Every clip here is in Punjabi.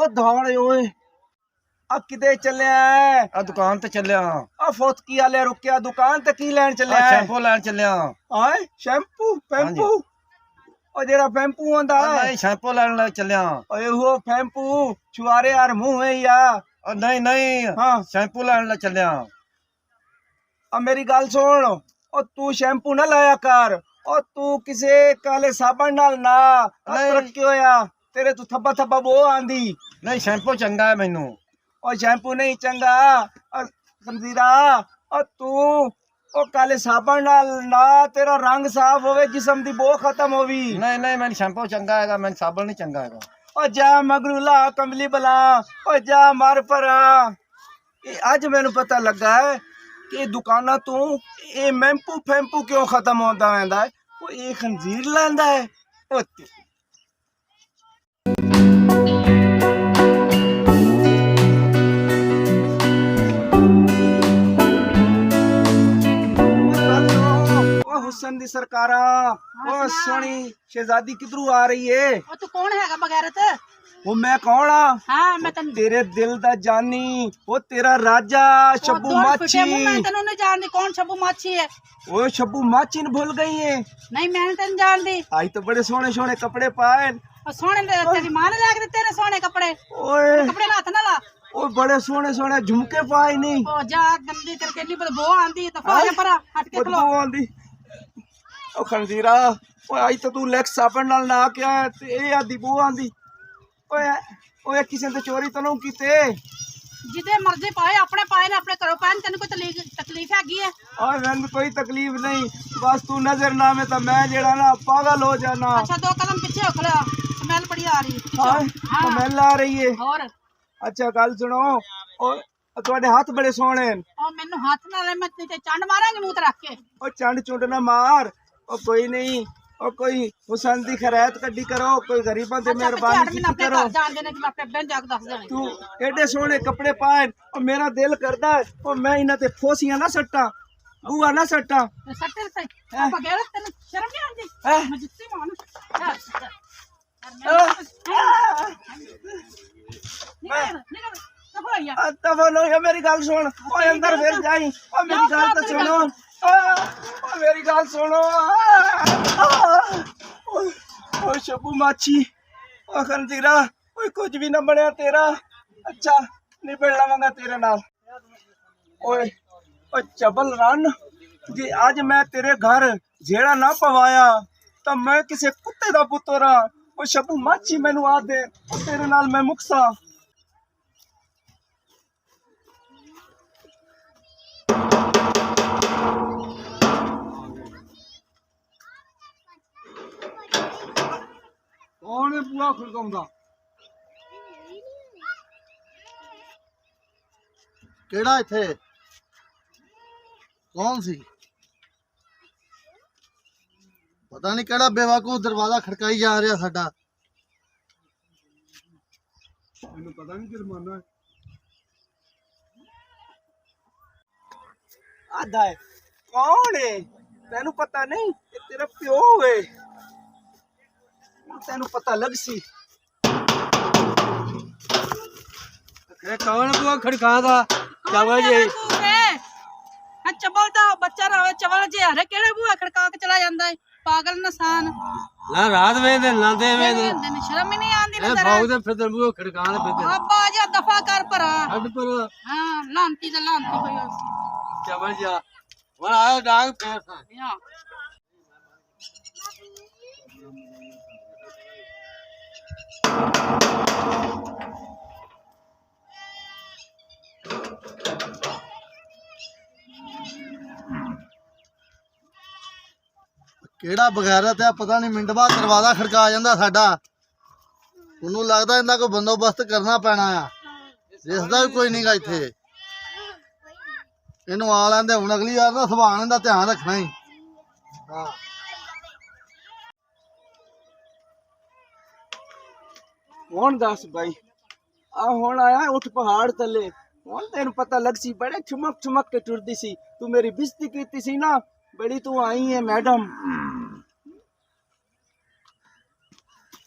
ओ दौड़ ओए आ किते चलिया है? आ दुकान ते चलिया। आ फौत की आले रुकिया दुकान ते की लैन चलिया है? शैम्पू लैन चलिया। हाय शैम्पू पैम्पू ओ जेड़ा पैम्पू होंदा है नहीं शैम्पू लैन चलिया। ओए वो पैम्पू छुआरे यार मुंह है या नहीं नहीं हाँ शैम्पू लैन चलिया। अब मेरी गल सुन ओ तू शैम्पू ना लाया कर ओ तू किसे काले साबन नाल ना तरक्की होया तेरे तू थब्बा थब्बा बो आंदी। नहीं शैम्पू चंगा है मैनू। ओ शैम्पू नहीं चंगा खंजीरा ओ तू ओ काले साबन नाल ना तेरा रंग साफ होवे जिस्म दी बो खत्म होवी। नहीं नहीं मैंने शैम्पू चंगा है मैंने साबन नहीं चंगा है। ओ जा मगरूला कमली बला ओ जा मर परा। अज मैनू पता लगा है कि दुकाना तू ये मैंपू फैंपू क्यों खत्म होता वेंदा है वो ये खंजीर लैंदा है ओ हुसन दी सरकारा ओ सोनी शहजादी किधरू आ रही है? ओ तू कौन हैगा बगैरत? वो मैं कौन हाँ? हाँ मैं तन तेरे दिल दा जानी वो तेरा राजा शब्बू माची। मैं तन्नू नहीं जानदी कौन शब्बू माची है। वो शब्बू माची ने भूल गई है? नहीं मैं तन जानदी। आई तो बड़े सोने सोने कपड़े पाए और सोने तेरी मां ने ला के दिते ने सोने कपड़े। ओए कपड़े हाथ ना ला। ओ बड़े सोने सोने झुमके पाए नहीं। ओ जा गंदी करके नहीं बदबू आंदी तो फाया परा हट के खलो। बदबू आंदी ओ खंजीरा ओ आई तो तू लेक्स साबन नाल ना के आया ते ए आदी बो आंदी। ओए ओए किसे ते चोरी तो नहीं कीते? जिदे मर्जी पाए अपने घरों पाए तेन कोई तकलीफ हैगी है? और मैंने कोई तकलीफ नहीं बस तू नजर ना में तो मैं जेड़ा ना पागल हो जाना। अच्छा 2 कदम पीछे हो खड़ा स्मेल बड़ी आ रही हाँ स्मेल आ रही है। और अच्छा गल सुनो और ਤੁਹਾਡੇ ਹੱਥ ਬੜੇ ਸੋਹਣੇ ਨੇ। ओ मेनू हाथ ना ले मैं ते चंड मारांगी मुंह ते रख के। ओ चंड चुंड ना मार ओ कोई नहीं ओ कोई हुसन दी खैरात कड्डी करो कोई गरीबां ते मेहरबानी करो। जान देने कि अपने बहन जाके दस देने तू एडे सोहने कपड़े पाए और मेरा दिल करदा है ओ मैं इना ते फोसियां ना सट्टा बुआ ना सट्टा। सट्टे से बगैर तेन शर्म नहीं आंदी? मैं जित्ती मानू मेरी गल सुन ओए अंदर फिर जाई ओ मेरी गल तो सुनो ओ मेरी गल सुनो ओ शब्बू माची ओ खंजीरा ओए कुछ भी ना बनया तेरा। अच्छा निबड़ लवांगा तेरे नाल। ओए ओ चबल रन जे आज मैं तेरे घर जेड़ा ना पवाया तो मैं किसे कुत्ते दा पुत्तर हां। ओ शब्बू माची मैनू आ दे ओ तेरे नाल मैं मुकसा। कौन है बुआ खड़काउंदा? केड़ा इथे कौन सी पता नहीं केड़ा बेवकूफ दरवाजा खड़काई जा रहा साडा। मैनू पता नहीं जुर्माना है आधा है। कौन है तेनू पता नहीं ये तेरा प्यो है तेनू पता लग सी। कौन बुआ खड़कादा? चवल जी हां चवल दा बच्चा रहे चवल जी हरे केड़े बुआ खड़का के चला जांदा है पागल इंसान ना रात में दे ना दे में शर्म ही नहीं आंदी ना भाऊ दे फिर बुआ खड़काने पे अब्बा जा दफा कर परा हट पर। हां लांती दा लांती होयो चमन जा वन आयो डांग फेर सा हां केड़ा बगैरत है पता नहीं मिंट बाद दरवाजा खड़का जांदा साडा। उन्होंने लगता इन्ना कोई बंदोबस्त करना पैना आ दिसदा भी कोई नहीं गा इत्थे। इनू आ लैंदे हुण अगली बार ना संभालने दा ध्यान रखना ही। हाँ कौन दस भाई आ हुण आया उठ पहाड़ तले हुण तेनू पता लग सी बड़े ठुमक ठुमक के टुरदी सी तू मेरी बेइज्जती कीती सी ना बड़ी तू आई है मैडम।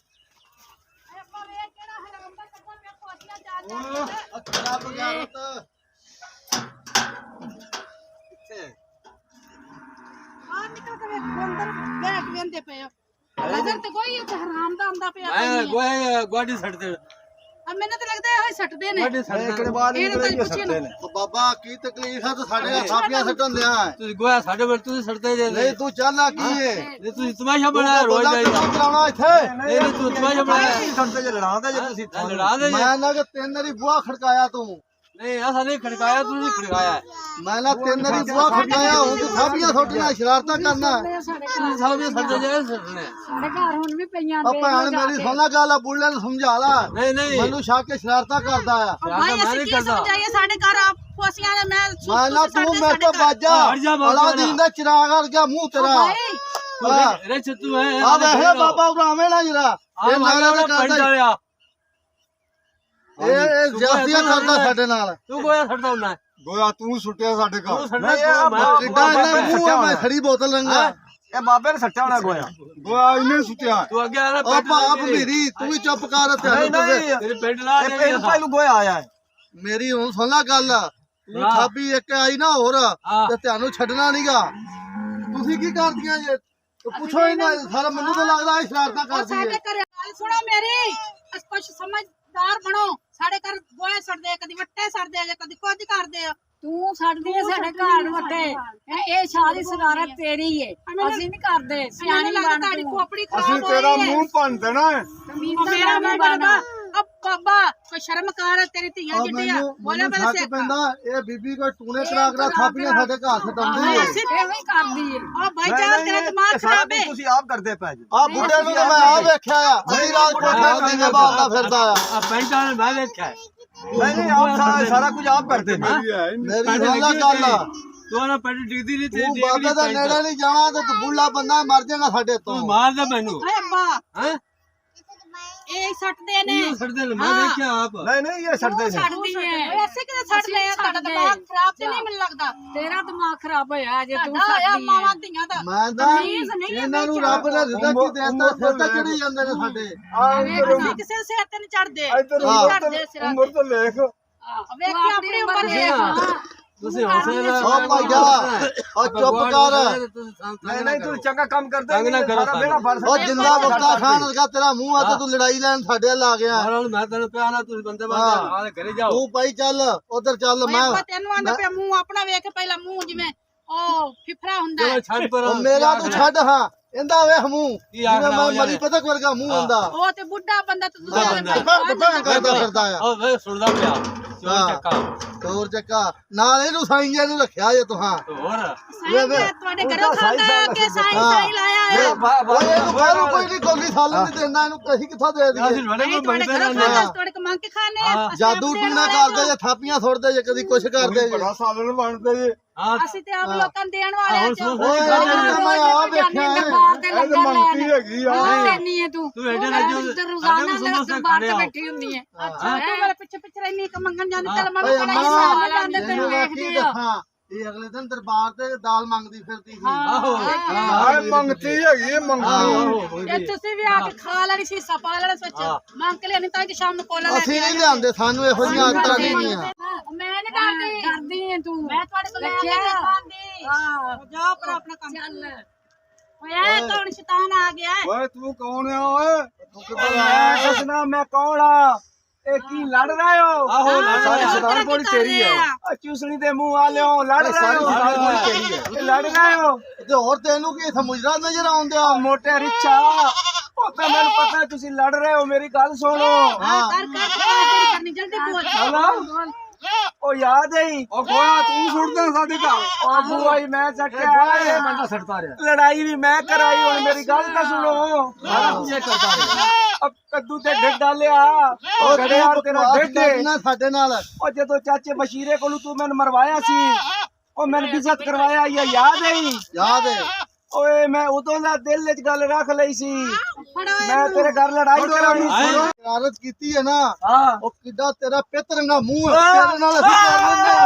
ਅੱਛਾ ਬਗਾਵਤ ਆ ਨਿਕਲ ਕੇ ਵੇਖ ਅੰਦਰ ਬੈਠ ਵੇਂਦੇ ਪਏ ਹੋ ਨਜ਼ਰ ਤੇ ਕੋਈ ਇੱਥੇ ਹਰਾਮ ਦਾ ਆਂਦਾ ਪਿਆ ਮੈਂ ਗੋਏ ਗੋਡੀ ਛੱਡਦੇ ਆ ਮੈਨੂੰ ਤਾਂ ਲੱਗਦਾ ਇਹ ਸੱਟਦੇ ਨੇ ਗੋਡੀ ਛੱਡਦੇ ਬਾਅਦ ਇਹ ਤਾਂ ਪੁੱਛੇ ਨਾ ਉਹ ਬਾਬਾ ਕੀ ਤਕਲੀਫ ਹੈ ਤੇ ਸਾਡੇ ਥਾਪੀਆਂ ਸੱਟਣ ਦਿਆ ਤੁਸੀਂ ਗੋਇਆ ਸਾਡੇ ਵੱਲ ਤੁਸੀਂ ਛੱਡਦੇ ਜੇ ਨਹੀਂ ਤੂੰ ਚਾਹਨਾ ਕੀ ਹੈ ਨਹੀਂ ਤੁਸੀਂ ਤਮਾਸ਼ਾ ਬਣਾਇਆ ਰੋਜ਼ ਬੰਦਾ ਜਾਈਦਾ ਕਿਉਂ ਕਰਾਉਣਾ ਇੱਥੇ ਨਹੀਂ ਨਹੀਂ ਤੂੰ ਤਮਾਸ਼ਾ ਬਣਾਇਆ ਸੰਤੇ ਜੇ ਲੜਾਉਂਦੇ ਜੇ ਤੁਸੀਂ ਲੜਾ ਦੇ ਮੈਂ ਨਾ ਕਿ ਤਿੰਨ ਵਾਰੀ ਬੂਹਾ ਖੜਕਾਇਆ ਤੂੰ ਨਹੀਂ ਐਸਾ ਨਹੀਂ ਖੜਕਾਇਆ ਤੁਸੀਂ ਖੜਕਾਇਆ ਮੈਂ ਨਾ ਤਿੰਨ ਵਾਰੀ ਬੂਹਾ ਖੜਕਾਇਆ ਹੁਣ ਤੂੰ ਥਾਪੀਆਂ ਸੁੱਟਣਾ ਸ਼ਰਾਰਤਾਂ ਕਰਨਾ ਤੁਸੀਂ ਸਭ ਇਹ ਛੱਡਦੇ ਜੇ ਛੱਡਣੇ ਸਾਡੇ ਘਰ ਹੁਣ ਵੀ ਪਈਆਂ ਆ ਭੈਣ ਮੇਰੀ ਸੁਣਨਾ ਗੱਲ ਆ ਬੁੱਲੇ ਨੂੰ ਸਮਝਾ ਲਾ ਨਹੀਂ ਨਹੀਂ ਮੈਨੂੰ ਛੱਕ ਕੇ ਸ਼ਰਾਰਤਾਂ ਕਰਦਾ ਆ ਭਾਈ ਅਸੀਂ ਕੀ ਸਮਝਾਈਏ ਸਾਡੇ ਘਰ ਆਪ ਫੋਸੀਆਂ ਨੇ ਮੈਂ ਨਾ ਤੂੰ ਮੇਰੇ ਤੋਂ ਬਾਜਾ ਹਟ ਜਾ ਬਾਬਾ ਅਲਾਦੀਨ ਦਾ ਚਿਰਾਗ ਵਰ ਗਿਆ ਮੂੰਹ ਤੇਰਾ ਭਾਈ ਰੇ ਤੂੰ ਹੈ ਆ ਵੇਖੇ ਬਾਬਾ ਉਰਾਵੇਂ ਨਾ ਜਰਾ ਇਹ ਨਾਲੇ ਦਾ ਪਿੰਡ ਕਰਦਾ ਵਾਲਿਆ ਇਹ ਜਾਸਤੀਆਂ ਕਰਦਾ ਸਾਡੇ ਨਾਲ ਤੂੰ ਗੋਇਆ ਛੱਡਦਾ ਹੁੰਨਾ ਗੋਇਆ ਤੂੰ ਸੁੱਟਿਆ ਸਾਡੇ ਤੂੰ ਘਰ ਛੱਡਣਾ ਕਿੱਡਾ ਇਹਦਾ ਮੂੰਹ ਆ ਮੈਂ ਖੜੀ ਬੋਤਲ ਰੰਗਾ ਇਹ ਬਾਬੇ ਨੇ ਸੱਟਿਆ ਹੋਣਾ ਗੋਇਆ ਗੋਇਆ ਇਹਨੇ ਸੁੱਟਿਆ ਤੂੰ ਅੱਗੇ ਆ ਉਹ ਬਾਪ ਮੇਰੀ ਤੂੰ ਵੀ ਚੁੱਪ ਕਰ ਨਹੀਂ ਨਹੀਂ ਤੇਰੇ ਪਿੰਡ ਲਾ ਇਹ ਪਹਿਲੂ ਗੋਇਆ ਆਇਆ ਹੈ ਮੇਰੀ ਹੁਣ ਸੁਣ ਲੈ ਗੱਲ ਤੂੰ ਥਾਪੀ ਇੱਕ ਆਈ ਨਾ ਹੋਰ ਤੇ ਤੁਹਾਨੂੰ ਛੱਡਣਾ ਨਹੀਂਗਾ ਤੁਸੀਂ ਕੀ ਕਰਦੀਆਂ ਜੇ ਪੁੱਛੋ ਇਹਨਾਂ ਸਾਰਾ ਮੈਨੂੰ ਤਾਂ ਲੱਗਦਾ ਇਹ ਸ਼ਰਾਰਤਾਂ ਕਰਦੀ ਸਾਡੇ ਹੈ ਘਰ ਗੱਲ ਸੁਣੋ ਮੇਰੀ ਕੁਝ ਸਮਝਦਾਰ ਬਣੋ ਸਾਡੇ ਘਰ ਗੋਏ ਛੱਡਦੇ ਆ, ਕਦੀ ਵੱਟੇ ਛੱਡਦੇ ਆ, ਕਦੀ ਕੁਝ ਕਰਦੇ ਆ ਤੂੰ ਛੱਡਦੀ ਐ ਸਾਡੇ ਘਰ ਵੱਟੇ ਇਹ ਸਾਰੀ ਸਗਾਰਤ ਤੇਰੀ ਏ ਅਸੀਂ ਨਹੀਂ ਕਰਦੇ ਸਿਆਣੀ ਲੱਗਦਾ ਬਣ ਤੁਹਾਡੀ ਤੂੰ ਖੋਪੜੀ ਅਸੀਂ ਖਰਾਬ ਹੋ ਤੇਰਾ ਰਹੀ ਹੈ ਮੂੰਹ ਭੰਨ ਦੇਣਾ ਹੈ ਮੇਰਾ ਮੂੰਹ ਬਣਦਾ ਅਬ ਬਾਬਾ ਕੋਈ ਸ਼ਰਮ ਕਰ ਤੇਰੀ ਧੀਆਂ ਜਿੱਡੀਆਂ ਬੋਲੇ ਮੈਨੂੰ ਬਲੇ ਸ਼ੱਕ ਪੈਂਦਾ ਇਹ ਬੀਬੀ ਕੋਈ ਟੂਣੇ ਚਰਾਗ ਦਾ ਥਾਪੀਆਂ ਸਾਡੇ ਘਰ ਸਟਾਉਂਦੀ ਹੈ ਇਹੋ ਹੀ ਕਰਦੀ ਏ ਆ ਭਾਈ ਜਾਨ ਤੇਰਾ ਦਿਮਾਗ ਖਰਾਬ ਹੈ ਤੁਸੀਂ ਆਪ ਕਰਦੇ ਪਏ ਜੀ ਆ ਬੁੱਢੇ ਨੂੰ ਤਾਂ ਮੈਂ ਆ ਵੇਖਿਆ ਆ ਅਜੀ ਰਾਤ ਕੋਠੇ ਤੇ ਬਾਲਦਾ ਫਿਰਦਾ ਆ ਪਿੰਡ ਵਾਲੇ ਮੈਂ ਵੇਖਿਆ ਨਹੀਂ ਆਪ ਸਾਰਾ ਕੁਝ ਆਪ ਕਰਦੇ ਨੇ ਮੇਰੀ ਰੋਲਾ ਗੱਲ ਆ ਤੂੰ ਨਾ ਪਿੰਡ ਡਿੱਗਦੀ ਨਹੀਂ ਤੂੰ ਬਾਬੇ ਦਾ ਨੇੜੇ ਨਹੀਂ ਜਾਣਾ ਤੇ ਤੂੰ ਬੁੱਢਾ ਬੰਦਾ ਮਰ ਜਾਏਗਾ ਸਾਡੇ ਤੋਂ ਤੂੰ ਮਾਰਦਾ ਮੈਨੂੰ ਓਏ ਅੱਬਾ ਹੈ ਇਹ ਸੱਟਦੇ ਨੇ ਛੱਡਦੇ ਨੇ ਮੈਂ ਵੇਖਿਆ ਆਪ ਨਹੀਂ ਨਹੀਂ ਇਹ ਛੱਡਦੇ ਨੇ ਛੱਡਦੀ ਏ ਐਸੇ ਕਿਤੇ ਛੱਡਦੇ ਆ ਤੁਹਾਡਾ ਦਿਮਾਗ ਖਰਾਬ ਤੇ ਨਹੀਂ ਮੈਨੂੰ ਲੱਗਦਾ ਤੇਰਾ ਦਿਮਾਗ ਖਰਾਬ ਹੋਇਆ ਜੇ ਤੂੰ ਤੁਹਾਡਾ ਹੋਇਆ ਛੱਡਦੀ ਮਾਵਾਂ ਏ ਧੀਆਂ ਦਾ ਮੈਂ ਤਾਂ ਇਹਨਾਂ ਨੂੰ ਰੱਬ ਨੇ ਰਿਜ਼ਕ ਹੀ ਦੇਤਾ ਫਿਰ ਤਾਂ ਚੜੀ ਜਾਂਦੇ ਨੇ ਸਾਡੇ ਅਸੀਂ ਕਿਸੇ ਸਿਰ ਤੇ ਨਹੀਂ ਚੜਦੇ ਚੜਦੇ ਸਿਰਾਂ ਉਮਰ ਤੋਂ ਲੇਖ ਵੇਖ ਕੇ ਆਪਣੀ ਉਮਰ ਵੇਖ ਤੁਸੀਂ ਹੌਸਲੇ ਨਾਲ ਓ ਭਾਈਆ ਓ ਚੁੱਪ ਕਰ ਨਹੀਂ ਨਹੀਂ ਤੂੰ ਚੰਗਾ ਕੰਮ ਕਰਦਾ ਤੰਗ ਨਾ ਕਰੋ ਸਾਰਾ ਬੇੜਾ ਫੜ ਓ ਜਿੰਦਾ ਵਕਤਾ ਖਾਨ ਵਰਗਾ ਤੇਰਾ ਮੂੰਹ ਆ ਤੇ ਤੂੰ ਲੜਾਈ ਲੈਣ ਸਾਡੇ ਵੱਲ ਆ ਗਿਆ ਹੁਣ ਮੈਂ ਤੈਨੂੰ ਪਿਆ ਨਾ ਤੁਸੀਂ ਬੰਦੇ ਬਾਹਰ ਆ ਘਰੇ ਜਾਓ ਤੂੰ ਭਾਈ ਚੱਲ ਉਧਰ ਚੱਲ ਮੈਂ ਮੈਂ ਤੈਨੂੰ ਆਂਦਾ ਪਿਆ ਮੂੰਹ ਆਪਣਾ ਵੇਖ ਪਹਿਲਾਂ ਮੂੰਹ ਜਿਵੇਂ ਉਹ ਫਿਫਰਾ ਹੁੰਦਾ ਚਲੋ ਛੱਡ ਪਰ ਓ ਮੇਰਾ ਤੂੰ ਛੱਡ ਹਾਂ ਇਹਦਾ ਵੇਖ ਮੂੰਹ ਕੀ ਆਖਣਾ ਜਿਵੇਂ ਮੈਂ ਉਹ ਮਰੀ ਪਤਕ ਵਰਗਾ ਮੂੰਹ ਹੁੰਦਾ ਉਹ ਤੇ ਬੁੱਢਾ ਬੰਦਾ ਤੇ ਬੁੱਢਾ ਦੂਜੇ ਬੰਦਾ। ਦੁਕਾਨ ਕਰਦਾ ਫਿਰਦਾ ਆ ਉਹ ਵੇ ਸੁਣਦਾ ਪਿਆ ਚੋਰ ਚੱਕਾ ਚੋਰ ਚੱਕਾ ਨਾਲ ਇਹਨੂੰ ਸਾਈਆਂ ਨੂੰ ਰੱਖਿਆ ਜੇ ਤੁਹਾਂ ਹੋਰ ਸਾਈਂ ਤੁਹਾਡੇ ਘਰੋਂ ਖਾਂਦਾ ਕਿ ਸਾਈਂ ਲਾਇਆ ਹੈ ਓਏ ਇਹਨੂੰ ਬਾਹਰੋਂ ਕੋਈ ਨਹੀਂ ਗੋਲੀ ਸਾਲਣ ਨਹੀਂ ਦਿੰਦਾ ਇਹਨੂੰ ਅਸੀਂ ਕਿੱਥੋਂ ਦੇ ਅਸੀਂ ਦਈਏ ਬੜੇ ਨਹੀਂ ਕੋਈ ਤੁਹਾਡੇ ਬੰਦੇ ਘਰੋਂ ਰਹਿੰਦੇ ਖਾਂਦਾ ਆ ਤੁਹਾਡੇ ਕੋ ਮੰਗ ਕੇ ਖਾਣੇ ਆ ਜਾਦੂ ਟੂਣਾ ਕਰਦੇ ਜੇ ਥਾਪੀਆਂ ਸੁੱਟਦੇ ਜੇ ਕਦੀ ਕੁਛ ਕਰਦੇ ਜੇ ਬੜਾ ਸਾਲਣ ਬਣਦੇ ਜੇ ਹਾਂ ਅਸੀਂ ਤੇ ਆਪ ਲੋਕਾਂ ਨੂੰ ਦੇਣ ਵਾਲੇ ਆ ਚੋ ਓਏ ਮੈਂ ਆ ਵੇਖਿਆ ਦਰਬਾਰ ਤੇ ਇਹ ਲੰਗਰ ਤਾਂ ਮੰਗਤੀ ਹੈਗੀ ਆ ਲੈਣੀ ਏ ਤੂੰ ਤੂੰ ਐਡੇ ਰਾਜੂ ਰੋਜ਼ਾਨਾ ਦਰਬਾਰ ਤੇ ਬੈਠੀ ਹੁੰਦੀ ਏ ਅੱਛਾ ਤੂੰ ਮੇਰੇ ਪਿੱਛੇ ਪਿੱਛੇ ਰਹਿਨੀ ਕਿ ਮੰਗਣ ਜਾਂਦੀ ਤੇਲ ਮਨ ਓਏ ਕੜਾ ਅੰਮਾ ਹਿਸਾਬ ਜਾਂਦੇ ਇਹਨੂੰ ਤੈਨੂੰ ਮੈਂ ਕੀ ਦੱਸਾਂ ਇਹ ਅਗਲੇ ਦਿਨ ਦਰਬਾਰ ਤੇ ਦਾਲ ਮੰਗਦੀ ਫਿਰਦੀ ਸੀ ਆਹੋ ਆ ਮੰਗਤੀ ਹੈਗੀ ਹੈ ਮੰਗਤੀ ਇਹ ਤੁਸੀਂ ਵੀ ਆ ਕੇ ਖਾ ਲੈਣੀ ਸੀ ਸਪਾ ਲੈਣਾ ਸੋਚ ਮੰਗ ਕੇ ਲੈਣੀ ਤਾਂ ਕਿ ਸ਼ਾਮ ਨੂੰ ਕੋਲਾ ਲੈ ਅਸੀਂ ਨਹੀਂ ਲਿਆਂਦੇ ਸਾਨੂੰ ਇਹੋ ਜਿਹੀਆਂ ਆਦਤਾਂ ਨਹੀਂ ਆ ਮੈਂ ਨਹੀਂ ਡਰਦੀ ਕਰਦੀ ਏ ਤੂੰ ਮੈਂ ਤੁਹਾਡੇ ਕੋਲ ਲੈ ਕੇ ਖਾਂਦੀ ਹਾਂ ਜਾਓ ਪਰ ਆਪਣਾ ਕੰਮ ਚੱਲ ਓਏ ਕੌਣ ਸ਼ੈਤਾਨ ਆ ਗਿਆ ਹੈ ਓਏ ਤੂੰ ਕੌਣ ਆ ਓਏ ਤੂੰ ਕਿੱਧਰ ਮੈਂ ਦੱਸਣਾ ਮੈਂ ਕੌਣ ਆ ਇਹ ਕੀ ਲੜ ਰਹੇ ਹੋ ਆਹੋ ਸਾਰੀ ਸ਼ੈਤਾਨ ਕੋਲ ਤੇਰੀ ਹੈ ਆ ਚੂਸਣੀ ਦੇ ਮੂੰਹ ਵਾਲਿਓ ਲੜ ਰਹੇ ਹੋ ਸਾਰੀ ਕੋਲ ਤੇਰੀ ਹੈ ਇਹ ਲੜ ਰਹੇ ਹੋ ਤੇ ਹੋਰ ਤੈਨੂੰ ਕੀ ਇੱਥੇ ਮੁਜਰਾ ਨਜ਼ਰ ਆਉਂਦਿਆ ਮੋਟੇ ਰਿਚਾ ਉਹ ਤਾਂ ਮੈਨੂੰ ਪਤਾ ਹੈ ਤੁਸੀਂ ਲੜ ਰਹੇ ਹੋ ਮੇਰੀ ਗੱਲ ਸੁਣੋ ਕਰ ਤੇਰੀ ਕਰਨੀ ਜਲਦੀ ਬੋਲ ਹਲੋ ਉਹ ਯਾਦ ਹੈ ਉਹ ਗੋਇਆ ਤੂੰ ਸੁੱਟਦਾ ਸਾਡੇ ਘਰ ਉਹ ਬੁਆ ਹੀ ਮੈਂ ਚੱਕਿਆ ਮੰਦਾ ਸੜਦਾ ਰਿਹਾ ਲੜਾਈ ਵੀ ਮੈਂ ਕਰਾਈ ਹੁਣ ਮੇਰੀ ਗੱਲ ਤਾਂ ਸੁਣੋ ਅਬ ਕੱਦੂ ਤੇ ਢਿੱਡ ਡਾਲਿਆ ਉਹ ਗੜਿਆ ਤੇਰਾ ਢਿੱਡ ਨਾ ਸਾਡੇ ਨਾਲ ਉਹ ਜਦੋਂ ਚਾਚੇ ਬਸ਼ੀਰੇ ਕੋਲੋਂ ਤੂੰ ਮੈਨੂੰ ਮਰਵਾਇਆ ਸੀ ਉਹ ਮੈਨੂੰ ਇੱਜ਼ਤ ਕਰਵਾਇਆ ਇਹ ਯਾਦ ਹੈ ਯਾਦ ਹੈ ਓਏ ਮੈਂ ਉਦੋਂ ਦਾ ਦਿਲ ਵਿੱਚ ਗੱਲ ਰੱਖ ਲਈ ਸੀ ਮੈਂ ਤੇਰੇ ਘਰ ਲੜਾਈ ਕਰਾਉਣੀ ਸੀ ਸ਼ਰਾਰਤ ਕੀਤੀ ਹੈ ਨਾ ਹਾਂ ਉਹ ਕਿੱਡਾ ਤੇਰਾ ਪਿੱਤ ਰੰਗਾ ਮੂੰਹ ਹੈ ਤੇਰੇ ਨਾਲ ਅਸੀਂ ਕਰ ਲੈਂਦੇ ਆ